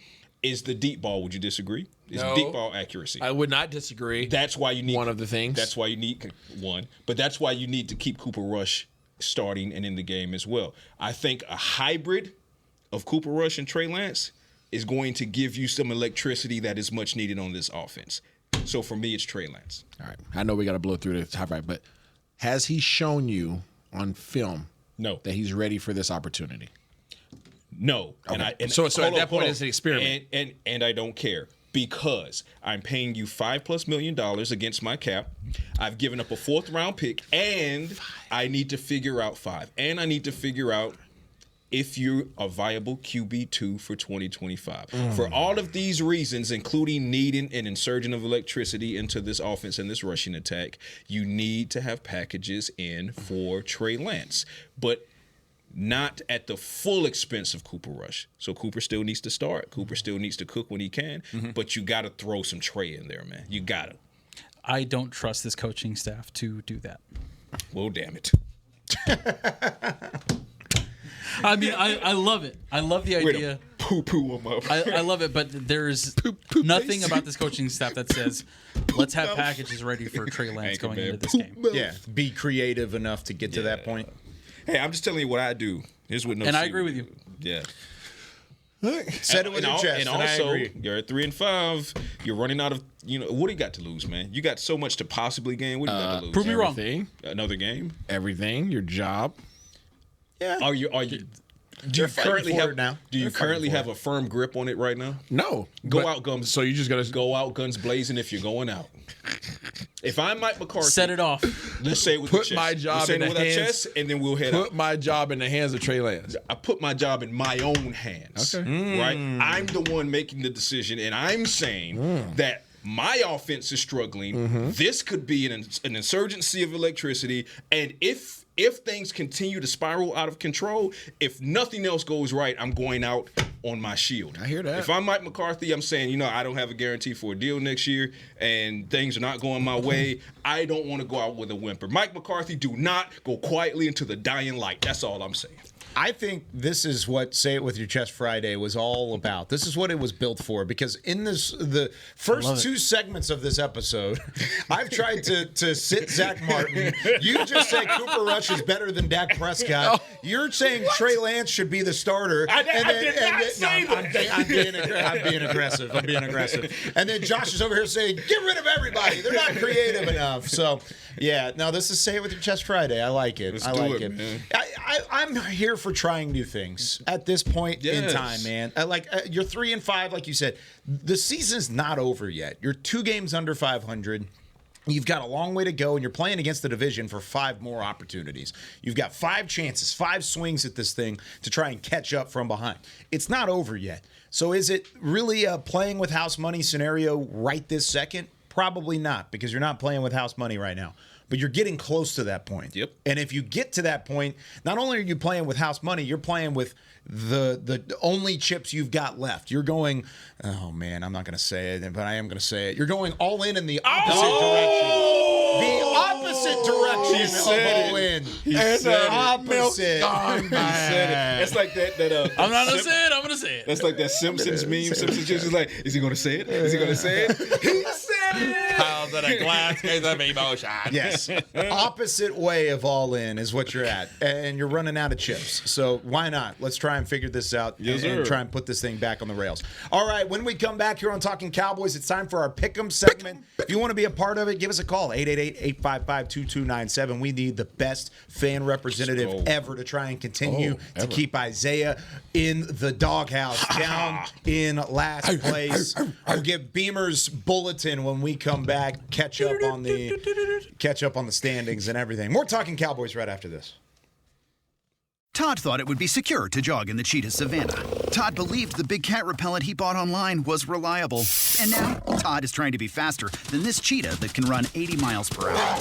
is the deep ball. Would you disagree? Is deep ball accuracy. I would not disagree. That's why you need one of the things. That's why you need one. But that's why you need to keep Cooper Rush starting and in the game as well. I think a hybrid of Cooper Rush and Trey Lance is going to give you some electricity that is much needed on this offense. So for me, it's Trey Lance. All right. I know we got to blow through this hybrid, but has he shown you on film that he's ready for this opportunity? No. Okay. So at that point, it's an experiment. And I don't care, because I'm paying you $5+ million against my cap. I've given up a 4th round pick, and I need to figure out 5. And I need to figure out if you're a viable QB2 for 2025. For all of these reasons, including needing an insurgent of electricity into this offense and this rushing attack, you need to have packages in for Trey Lance, but not at the full expense of Cooper Rush. So Cooper still needs to start. Cooper still needs to cook when he can, but you got to throw some Trey in there, man. You got to. I don't trust this coaching staff to do that. Well, damn it. I mean, I love it. I love the idea. Poo-poo them up. I love it, but there's nothing about this coaching staff that says, let's have packages ready for Trey Lance going into this game. Yeah, be creative enough to get to that point. Hey, I'm just telling you what I do. Here's what I agree with you. Yeah. Said it with your chest, and also, you're at 3-5. You're running out of, what do you got to lose, man? You got so much to possibly gain. What do you got to lose? Prove me wrong. Another game? Everything. Your job. Yeah. Are you Do you currently have now? Do you currently have a firm grip on it right now? No. Go out guns. So you just gotta go out guns blazing if you're going out. If I'm Mike McCarthy, set it off. Let's say it with put the chest. my job in the hands, chest, and then we'll head out. Put my job in the hands of Trey Lance. I put my job in my own hands. Okay. Right? I'm the one making the decision, and I'm saying that my offense is struggling. This could be an insurgency of electricity, and if things continue to spiral out of control, if nothing else goes right, I'm going out on my shield. I hear that. If I'm Mike McCarthy, I'm saying, I don't have a guarantee for a deal next year, and things are not going my way. I don't want to go out with a whimper. Mike McCarthy, do not go quietly into the dying light. That's all I'm saying. I think this is what Say It With Your Chest Friday was all about. This is what it was built for, because in the first two segments of this episode, I've tried to sit Zack Martin. You just say Cooper Rush is better than Dak Prescott. You're saying Trey Lance should be the starter. I'm being aggressive. And then Josh is over here saying, get rid of everybody. They're not creative enough. So, yeah. Now, this is Say It With Your Chest Friday. I like it. Let's do it. Man. I'm here for trying new things at this point in time, man. You're 3-5, like you said. The season's not over yet. You're 2 games under 500. You've got a long way to go, and you're playing against the division for 5 more opportunities. You've got 5 chances, 5 swings at this thing to try and catch up from behind. It's not over yet. So is it really a playing with house money scenario right this second? Probably not, because you're not playing with house money right now. But you're getting close to that point. Yep. And if you get to that point, not only are you playing with house money, you're playing with the only chips you've got left. You're going, oh man, I'm not going to say it, but I am going to say it. You're going all in the opposite direction. The opposite direction of all in. He said it. Opposite. He said it. It's like that. I'm not going to say it. I'm going to say it. That's like that Simpsons meme. Simpsons just like, is he going to say it? Is he going to say it? He said it. Piles in a glass case of emotion. Yes. Opposite way of all in is what you're at. And you're running out of chips. So why not? Let's try and figure this out and try and put this thing back on the rails. All right. When we come back here on Talking Cowboys, it's time for our Pick'em segment. If you want to be a part of it, give us a call. 888-855-2297. We need the best fan representative ever to try and continue to keep Isaiah in the doghouse, down in last place. We'll give Beamer's bulletin when we come back. Catch up on the standings and everything. More Talking Cowboys right after this. Todd thought it would be secure to jog in the cheetah savanna. Todd believed the big cat repellent he bought online was reliable. And now, Todd is trying to be faster than this cheetah that can run 80 miles per hour.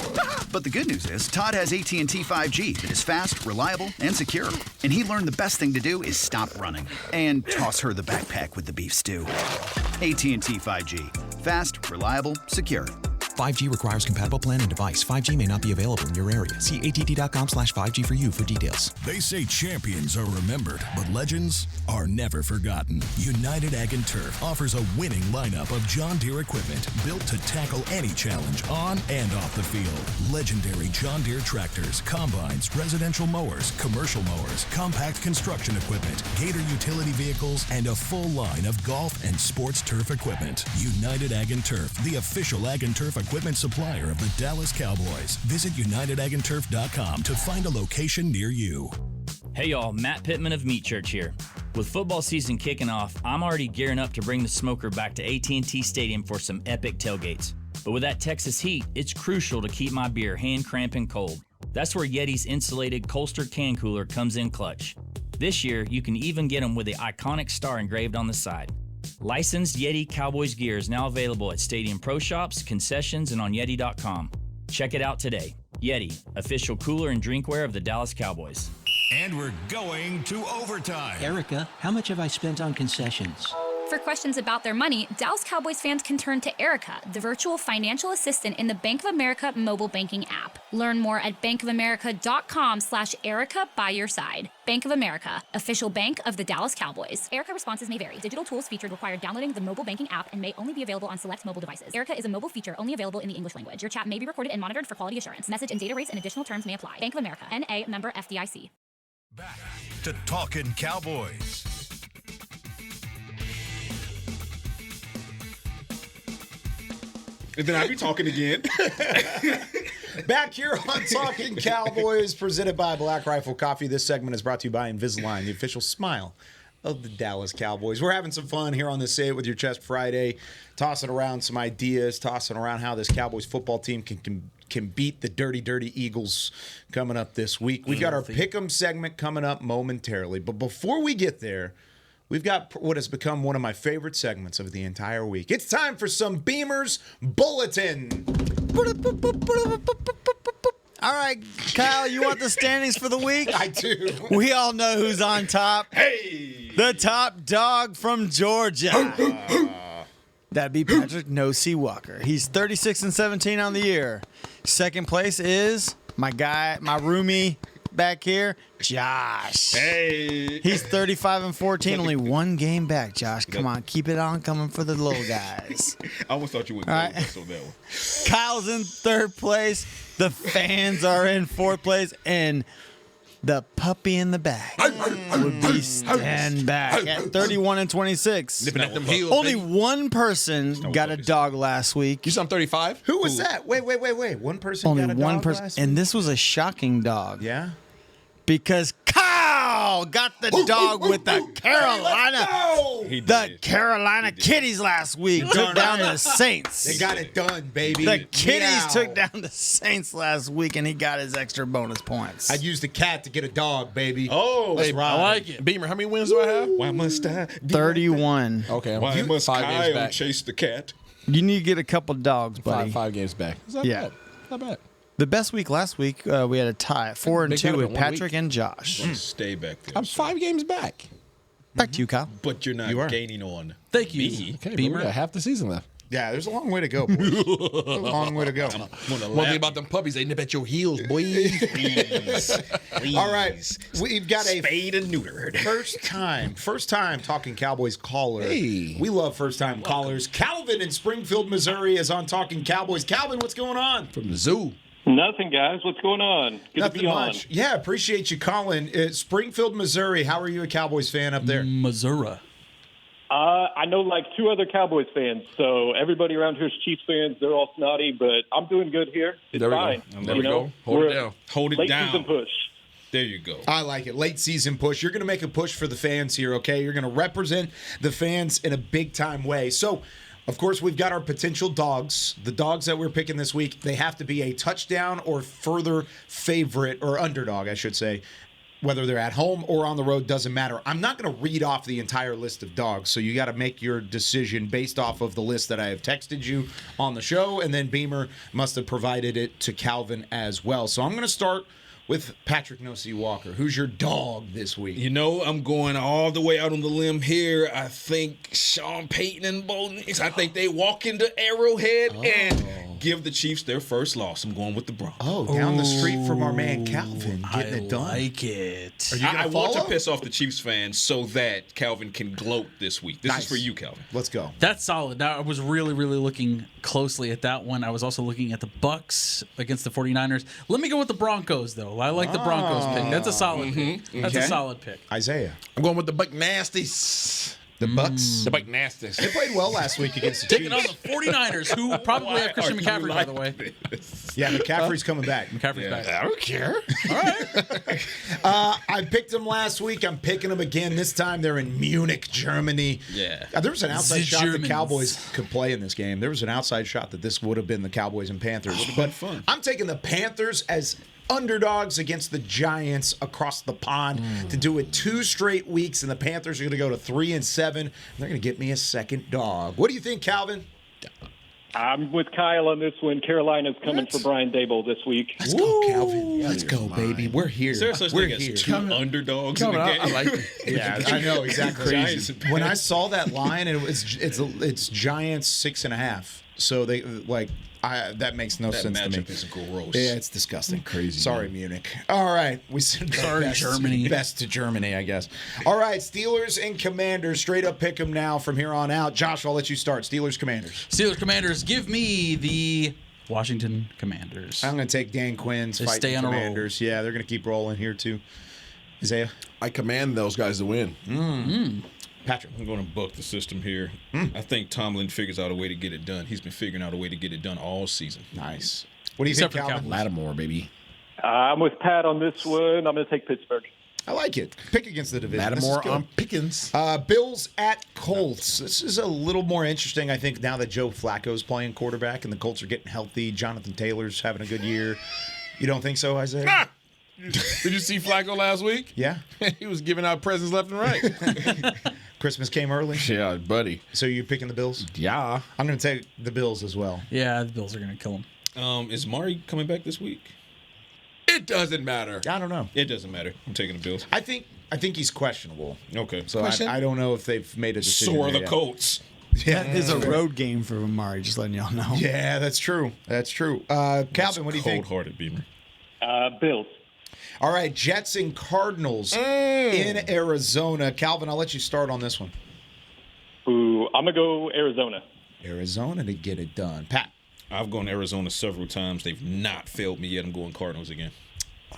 But the good news is, Todd has AT&T 5G that is fast, reliable, and secure. And he learned the best thing to do is stop running and toss her the backpack with the beef stew. AT&T 5G. Fast, reliable, secure. 5G requires compatible plan and device. 5G may not be available in your area. See att.com/5G for you for details. They say champions are remembered, but legends are never forgotten. United Ag & Turf offers a winning lineup of John Deere equipment built to tackle any challenge on and off the field. Legendary John Deere tractors, combines, residential mowers, commercial mowers, compact construction equipment, Gator utility vehicles, and a full line of golf and sports turf equipment. United Ag & Turf, the official Ag & Turf equipment supplier of the Dallas Cowboys. Visit UnitedAgAndTurf.com to find a location near you. Hey y'all, Matt Pittman of Meat Church here. With football season kicking off, I'm already gearing up to bring the smoker back to AT&T Stadium for some epic tailgates. But with that Texas heat, it's crucial to keep my beer hand cramping cold. That's where Yeti's insulated Colster can cooler comes in clutch. This year, you can even get them with the iconic star engraved on the side. Licensed Yeti Cowboys gear is now available at Stadium Pro Shops, concessions, and on Yeti.com. Check it out today. Yeti, official cooler and drinkware of the Dallas Cowboys. And we're going to overtime. Erica, how much have I spent on concessions? For questions about their money, Dallas Cowboys fans can turn to Erica, the virtual financial assistant in the Bank of America mobile banking app. Learn more at bankofamerica.com/Erica by your side. Bank of America, official bank of the Dallas Cowboys. Erica responses may vary. Digital tools featured require downloading the mobile banking app and may only be available on select mobile devices. Erica is a mobile feature only available in the English language. Your chat may be recorded and monitored for quality assurance. Message and data rates and additional terms may apply. Bank of America, N.A., member FDIC. Back to Talkin' Cowboys. And then I be talking again. Back here on Talkin Cowboys, presented by Black Rifle Coffee. This segment is brought to you by Invisalign, the official smile of the Dallas Cowboys. We're having some fun here on the Say It With Your Chest Friday, tossing around some ideas, tossing around how this Cowboys football team can beat the dirty Eagles coming up this week. We've got our Pick'em segment coming up momentarily. But before we get there, we've got what has become one of my favorite segments of the entire week. It's time for some Beamer's Bulletin. All right, Kyle, you want the standings for the week? I do. We all know who's on top. Hey! The top dog from Georgia. That'd be Patrik Walker. He's 36-17 on the year. Second place is my roomie back here, Josh. Hey. He's 35-14, only one game back, Josh. Come on, keep it on coming for the little guys. I almost thought you would go All right. with us on that one. Kyle's in third place. The fans are in fourth place. And the puppy in the back would be Stanback at 31-26. Nipping at them heels. Only one person got a dog last week. You saw 35? Who was that? Wait. One person Only got a one dog person. last And week? this was a shocking dog. Yeah? Because Kyle got the dog with the Carolina. The Carolina Kitties last week took down the Saints. They got it done, baby. The Kitties Meow. took down the Saints last week, and he got his extra bonus points. I used the cat to get a dog, baby. Oh, that's right. I like it. Beamer, how many wins do I have? Why must I? 31. Okay, Why must 5 games Kyle back. chase the cat? You need to get a couple dogs, buddy. Five games back. It's not bad. Not bad. The best week last week, we had a tie, 4-2 with one Patrick week. and Josh. Stay back there. I'm 5 games back. Back to you, Kyle. But you're not You are. gaining on. Thank you, Me. Okay, Beamer. we got half the season left. Yeah, there's a long way to go, boys. a long way to go. One thing about them puppies, they nip at your heels, boy. Please. All right, we've got a spayed and neutered. first time Talking Cowboys caller. Hey. We love first time callers. Calvin in Springfield, Missouri is on Talking Cowboys. Calvin, what's going on? From the zoo. Nothing, guys. What's going on? Good Nothing to be much. Yeah, appreciate you calling. Springfield, Missouri. How are you a Cowboys fan up there? Missouri. I know like 2 other Cowboys fans, so everybody around here is Chiefs fans. They're all snotty, but I'm doing good here. It's There we fine. go. There we go. Hold it down. Hold it Late down. season push. There you go. I like it. Late season push. You're going to make a push for the fans here, okay? You're going to represent the fans in a big-time way. So, of course, we've got our potential dogs. The dogs that we're picking this week, they have to be a touchdown or further favorite, or underdog, I should say. Whether they're at home or on the road, doesn't matter. I'm not going to read off the entire list of dogs, so you got to make your decision based off of the list that I have texted you on the show, and then Beamer must have provided it to Calvin as well. So I'm going to start with Patrik Walker. Who's your dog this week? You know, I'm going all the way out on the limb here. I think Sean Payton and Bo Nix, I think they walk into Arrowhead and give the Chiefs their first loss. I'm going with the Broncos. Oh, down the street from our man Calvin, getting it done. I like it. Are you gonna I want to follow? piss off the Chiefs fans so that Calvin can gloat this week. This Nice. is for you, Calvin. Let's go. That's solid. Now, I was really looking closely at that one. I was also looking at the Bucks against the 49ers. Let me go with the Broncos, though. I like the Broncos pick. That's a solid pick. That's a Okay. solid pick. Isaiah. I'm going with the Buck Nasties. The Bucks. The Buck Nasties. They played well last week against the Taking Chiefs. on the 49ers, who probably have Christian McCaffrey, by the way. Yeah, McCaffrey's coming back. McCaffrey's back. I don't care. I picked them last week. I'm picking them again. This time they're in Munich, Germany. Yeah. There was an outside The shot the Germans. Cowboys could play in this game. There was an outside shot that this would have been the Cowboys and Panthers. Would've But been fun. I'm taking the Panthers as underdogs against the Giants across the pond to do it 2 straight weeks, and the Panthers are going to go to 3-7. And they're going to get me a second dog. What do you think, Calvin? I'm with Kyle on this one. Carolina's coming for Brian Dable this week. Let's go, Calvin. Let's go, baby. We're here. Is there such We're thing here. as 2 underdogs in the Calvin, game? I like it. Yeah, I know exactly. Giants and When I Panthers. saw that line, and it's Giants 6.5. So they that makes no That sense to me. matchup is gross. Yeah, it's disgusting. Crazy, Sorry, man. Munich. All right, we send Sorry, best, Germany. Best to Germany, I guess. All right, Steelers and Commanders. Straight up pick them now from here on out. Josh, I'll let you start. Steelers, Commanders. Steelers Commanders, give me the Washington Commanders. I'm going to take Dan Quinn's They fight stay the on a roll. Commanders. Yeah, they're going to keep rolling here too. Isaiah, I command those guys to win. Patrick. I'm going to buck the system here. I think Tomlin figures out a way to get it done. He's been figuring out a way to get it done all season. Nice. What do you Except think, for Calvin? Lattimore, baby. I'm with Pat on this one. I'm going to take Pittsburgh. I like it. Pick against the division. Lattimore on Pickens. Bills at Colts. This is a little more interesting, I think, now that Joe Flacco's playing quarterback and the Colts are getting healthy. Jonathan Taylor's having a good year. You don't think so, Isaiah? Did you see Flacco last week? Yeah. He was giving out presents left and right. Christmas came early? Yeah, buddy. So you're picking the Bills? Yeah. I'm going to take the Bills as well. Yeah, the Bills are going to kill him. Is Mari coming back this week? It doesn't matter. I don't know. It doesn't matter. I'm taking the Bills. I think he's questionable. Okay. So I don't know if they've made a decision. So are the yet. Colts. Yeah, That is a road game for Amari, just letting y'all know. Yeah, that's true. That's true. Calvin, what do you think? Cold-hearted, Beamer. Bills. All right, Jets and Cardinals in Arizona. Calvin, I'll let you start on this one. Ooh, I'm going to go Arizona. Arizona to get it done. Pat. I've gone Arizona several times. They've not failed me yet. I'm going Cardinals again.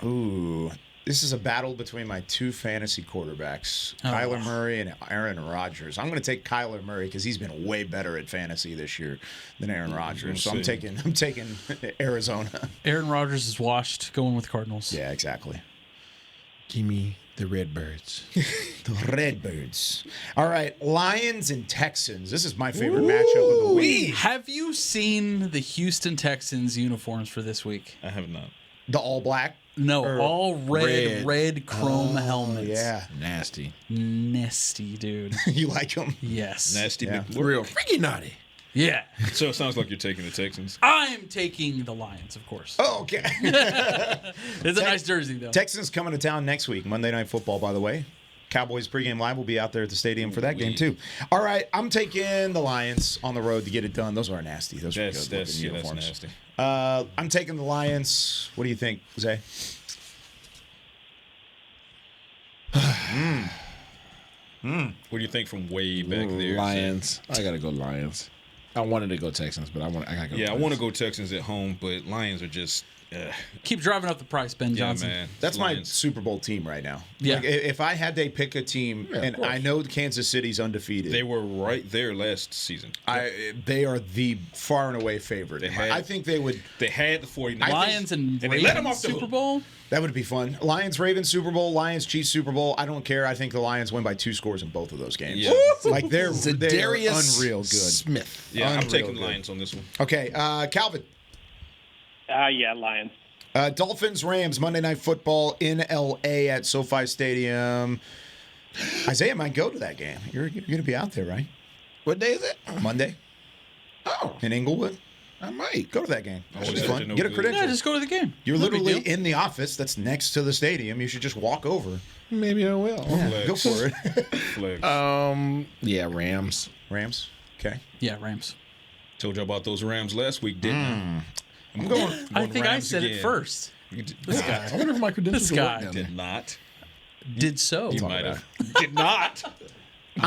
Ooh, this is a battle between my two fantasy quarterbacks, Kyler Murray and Aaron Rodgers. I'm going to take Kyler Murray because he's been way better at fantasy this year than Aaron Rodgers. So I'm taking Arizona. Aaron Rodgers is washed, going with Cardinals. Yeah, exactly. Give me the Redbirds. The Redbirds. All right, Lions and Texans. This is my favorite matchup of the week. Have you seen the Houston Texans uniforms for this week? I have not. The all black? No, all red chrome helmets. Yeah. Nasty. Nasty, dude. You like them? Yes. Nasty. Yeah. Real freaky naughty. Yeah. So it sounds like you're taking the Texans. I'm taking the Lions, of course. Oh, okay. It's a nice jersey, though. Texans coming to town next week, Monday Night Football, by the way. Cowboys pregame live will be out there at the stadium for that game, too. All right, I'm taking the Lions on the road to get it done. Those are nasty. Those are good-looking uniforms. That's nasty. I'm taking the Lions. What do you think, Jose? What do you think from way back there? Lions. I got to go Lions. I wanted to go Texans, but I got to go Yeah, I Lions. want to go Texans at home, but Lions are just... Keep driving up the price, Ben Johnson. Yeah, man. That's my Lions. Super Bowl team right now. Yeah. Like, if I had to pick a team, and I know Kansas City's undefeated. They were right there last season. They are the far and away favorite. I think they would. They had the 49ers. Lions and they let them off the Super hook. Bowl? That would be fun. Lions, Ravens Super Bowl, Lions, Chiefs Super Bowl. I don't care. I think the Lions win by 2 scores in both of those games. Yeah. Like they're Zadarius unreal good. Smith. Yeah, I'm Unreal taking good. Lions on this one. Okay, Calvin. Yeah, Lions. Dolphins, Rams, Monday Night Football in L.A. at SoFi Stadium. Isaiah might go to that game. You're going to be out there, right? What day is it? Monday. Oh, In Inglewood. I might. Go to that game. That should be yeah, fun. no Get a good. credential. Yeah, just go to the game. You're No big literally deal. in the office that's next to the stadium. You should just walk over. Maybe I will. Yeah, go for it. Flex. Yeah, Rams. Rams. Okay. Yeah, Rams. Told you about those Rams last week, didn't I? I'm going. I think I Rams said again. it first. This guy. I wonder if my credentials This will guy work down did there. not. Did so. You might have. Did not.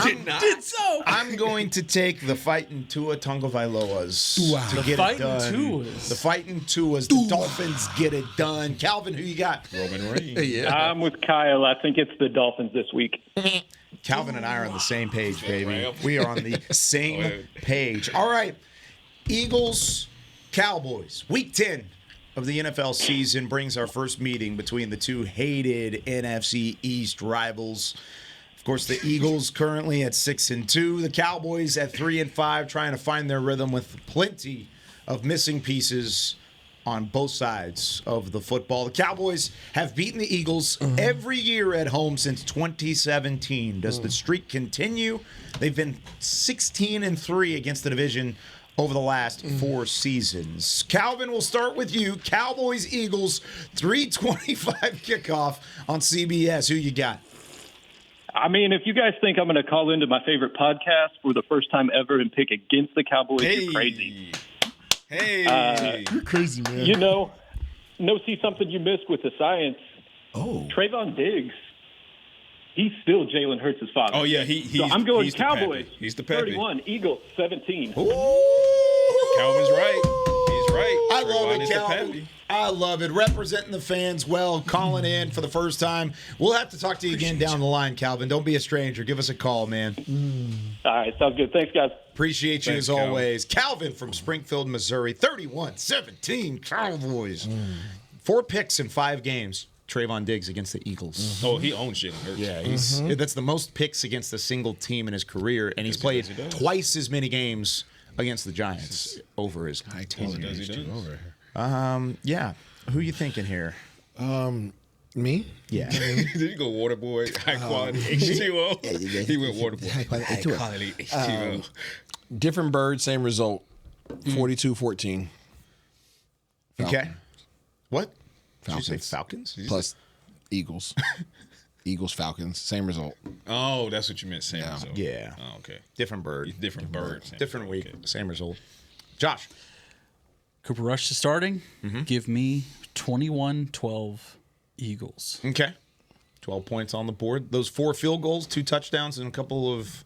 Did not. Did so. I'm going to take the fighting Tua Tagovailoas to get it Fighting done. Tuas. The fighting Tuas. The Dolphins get it done. Calvin, who you got? Roman Reigns. I'm with Kyle. I think it's the Dolphins this week. Calvin and I are on the same page, baby. We are on the same page. All right. Eagles, Cowboys. Week 10 of the NFL season brings our first meeting between the two hated NFC East rivals. Of course, the Eagles currently at 6-2. The Cowboys at 3-5, trying to find their rhythm with plenty of missing pieces on both sides of the football. The Cowboys have beaten the Eagles every year at home since 2017. Does the streak continue? They've been 16-3 against the division over the last 4 seasons. Calvin, we'll start with you. Cowboys, Eagles, 3:25 kickoff on CBS. Who you got? I mean, if you guys think I'm going to call into my favorite podcast for the first time ever and pick against the Cowboys, you're crazy. Hey. You're crazy, man. You know, see something you missed with the science. Oh. Trayvon Diggs, he's still Jalen Hurts' father. Oh, yeah. He's, so I'm going he's the Cowboys. pappy. He's the pappy. 31, Eagles 17. Calvin's right. He's right. I love Trayvon it, is the Calvin. pappy. I love it. Representing the fans well, calling in for the first time. We'll have to talk to you again down the line, Calvin. Don't be a stranger. Give us a call, man. All right, sounds good. Thanks, guys. Appreciate you Thanks, as Calvin. always. Calvin from Springfield, Missouri. 31-17 Cowboys. 4 picks in 5 games. Trayvon Diggs against the Eagles. Oh, he owns Jalen Hurts. Yeah, that's the most picks against a single team in his career, and he's played twice as many games against the Giants over his tenure. Yeah. Who you thinking here? Me? Yeah. Did you go water boy? High quality H2O. He went water boy. High quality H2O. Different bird, same result. 42-14. Okay. What? Falcons. Did you say Falcons? Plus Eagles. Eagles, Falcons, same result. Oh, that's what you meant. Same result. Yeah. Oh, okay. Different bird. Different bird. Different week. Okay. Same result. Josh. Cooper Rush to starting. Give me 21-12 Eagles. Okay. 12 points on the board. Those 4 field goals, 2 touchdowns, and a couple of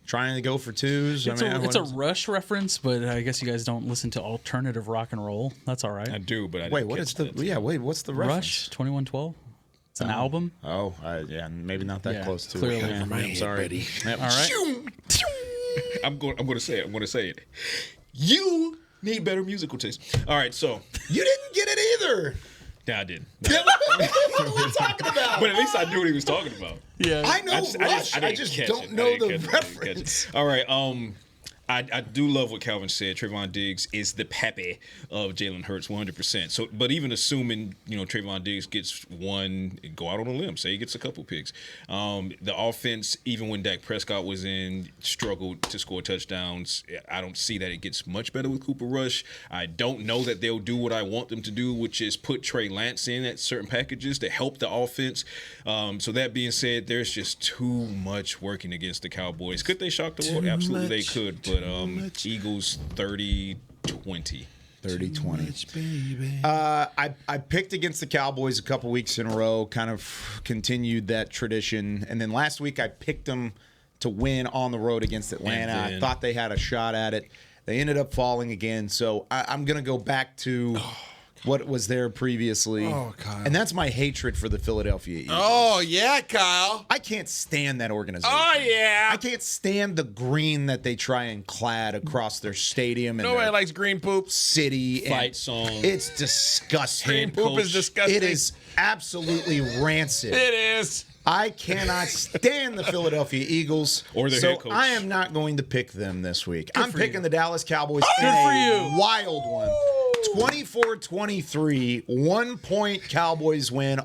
trying to go for 2s. It's a Rush reference, but I guess you guys don't listen to alternative rock and roll. That's all right. I do, but I wait. didn't What catch is the? that. Yeah. Wait. What's the reference? Rush 21-12. It's an album. Oh, yeah. Maybe not that close to clearly. it. Yeah, I'm sorry. Yep. All right. I'm going to say it. I'm going to say it. You need better musical taste. All right, so You didn't get it either. yeah, I didn't. What are we talking about? But at least I knew what he was talking about. Yeah. I know Rush. I didn't just catch don't it. know I didn't the catch it. I didn't catch it. reference. All right. I do love what Calvin said. Trayvon Diggs is the pappy of Jalen Hurts, 100%. So, but even assuming Trayvon Diggs gets one, go out on a limb, say he gets a couple picks. The offense, even when Dak Prescott was in, struggled to score touchdowns. I don't see that it gets much better with Cooper Rush. I don't know that they'll do what I want them to do, which is put Trey Lance in at certain packages to help the offense. So that being said, there's just too much working against the Cowboys. Could they shock the world? Absolutely, they could. But Eagles 30-20. 30-20. I picked against the Cowboys a couple weeks in a row, kind of continued that tradition. And then last week I picked them to win on the road against Atlanta. I thought they had a shot at it. They ended up falling again. So I'm going to go back to what was there previously. Oh, Kyle. And that's my hatred for the Philadelphia Eagles. Oh, yeah, Kyle. I can't stand that organization. Oh, yeah. I can't stand the green that they try and clad across their stadium and Nobody their likes green poop. city. Fight and song. It's disgusting. Green poop is disgusting. It is absolutely rancid. It is. I cannot stand the Philadelphia Eagles. Or their so head coach. I am not going to pick them this week. I'm picking the Dallas Cowboys in Good for a you. wild one. 24-23, 1 point Cowboys win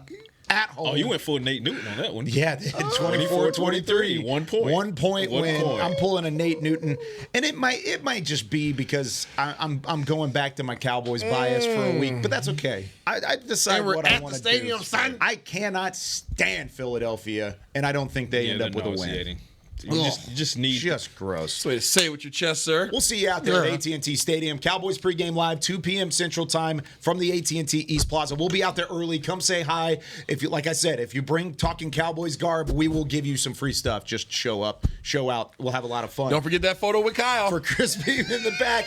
at home. Oh, you went full Nate Newton on that one. Yeah, 24-23. 1 point. 1 point One win. point. I'm pulling a Nate Newton, and it might just be because I'm going back to my Cowboys bias for a week, but that's okay. I decide And we're what I at want the to stadium, do. son. I cannot stand Philadelphia, and I don't think they end up with a win. nauseating. You just need Just gross. Way to say it with your chest, sir. We'll see you out there at AT&T Stadium. Cowboys pregame live, 2 p.m. Central Time from the AT&T East Plaza. We'll be out there early. Come say hi. If you, like I said, if you bring Talkin Cowboys garb, we will give you some free stuff. Just show up, show out. We'll have a lot of fun. Don't forget that photo with Kyle. For Chris Beam in the back,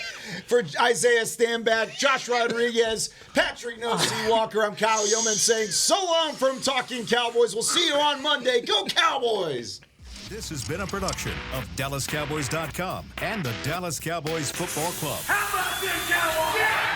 for Isaiah Stanback, Josh Rodriguez, Patrik Walker, I'm Kyle Youmans saying so long from Talkin Cowboys. We'll see you on Monday. Go Cowboys! This has been a production of DallasCowboys.com and the Dallas Cowboys Football Club. How about this, Cowboys? Yeah!